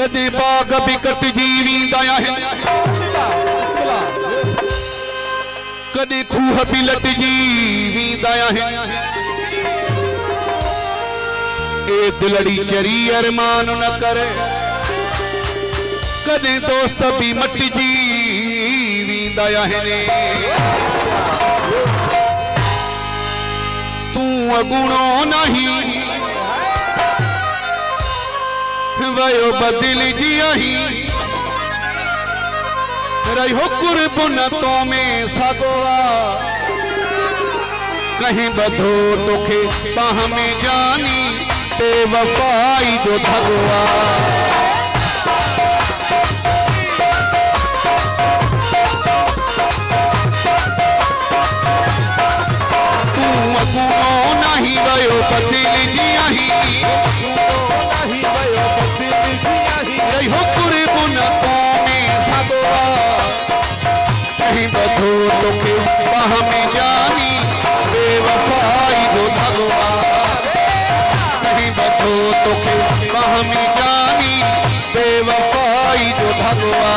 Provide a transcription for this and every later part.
कदे बाग भी कट जीवी दया है कदे खूह भी लट जीवी दया है ए दिलड़ी चरी अरमान न करे कदे दोस्त भी मट जीवी दया है ने तू अगुणो नहीं वयो बदल जियाही रहो कुर्बन तो में सगोआ कहीं बधो तोखे बाह में जानी ते वफाई जो भगवा तू अगुणो नहीं वयो बदल जियाही हो कुर्बन में सगवा कहीं बधो तोखे बाह में जानी बेवफाई जो भगवा कहीं बधो तोखे बाह में जानी बेवफाई जो भगवा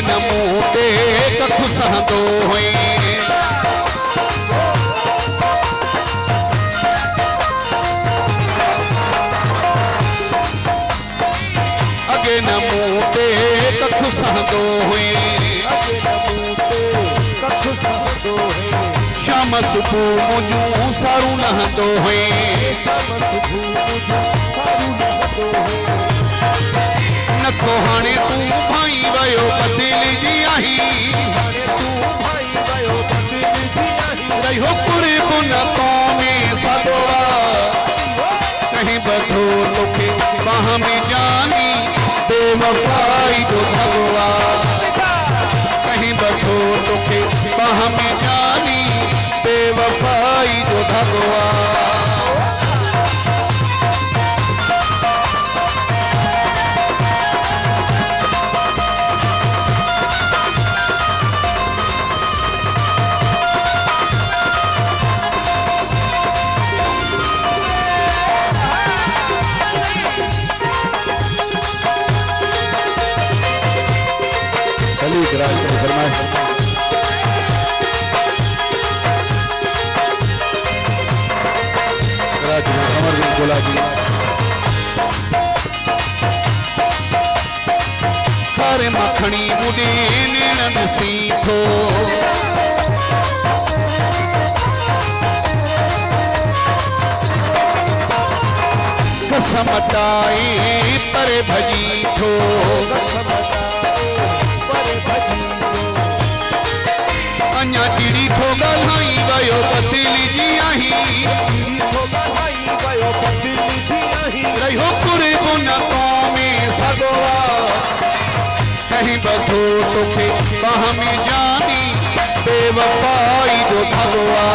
नमूते कखु सहंदो हुई अगे नमूते कखु सहंदो हुई शाम सुबह मुझू सारू नहंदो हुई नको हाणे तू भाई वयो बदल जियाही रहो कुर्बन तो में सगवा कहीं बधो तोखे बाह में जानी बेवफाई जो भगवा कहीं बधो तोखे बाह में जानी बेवफाई जो भगवा कर मखणी मुड़ी नैन सीखो कसम टाई पर भजी थो अन्या चिड़ी थो गलाई वयो बदल जियाही रहो कुर्बन तो में सगवा कहीं बधो तोखे बाह में जानी बेवफाई जो भगवा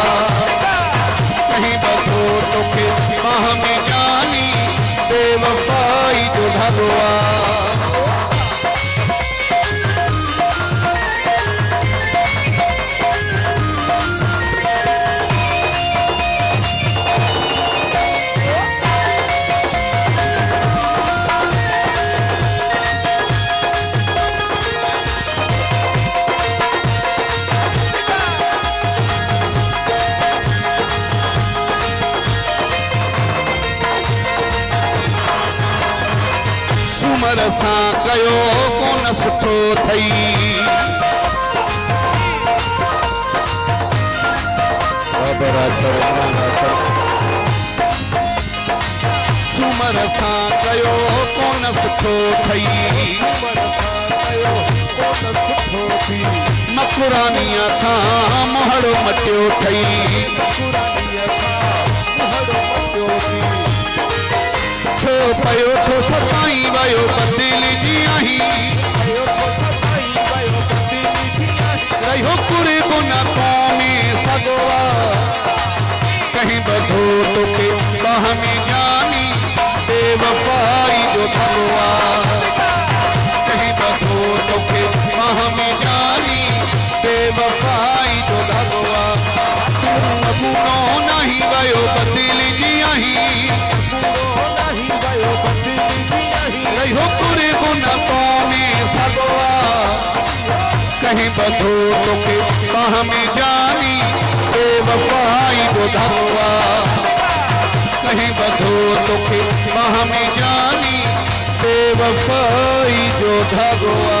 कहीं बधो तोखे बाह में जानी बेवफाई जो भगवा सुमर सां कयो कोन सुठो थई सुमर सां कयो कोन सुठो थई मखुरानीअ खां मोहड़ो मटियो थई पयो थो सताई वयो बदिलजी आहीं रहियो कुरे गुना कौमे सगवा कहीं बधो तोखे बाह में जानी बेवफाई जो भगवा कहीं बधो तोखे बाह में जानी बेवफाई जो भगवा गुनो नहीं वयो बदिलजी आहीं रहियो कुरे गुना कौमे सगवा कहीं बधो तोखे बाह में जानी बेवफाई जो भगवा कहीं बधो तोखे बाह में जानी बेवफाई जो भगवा।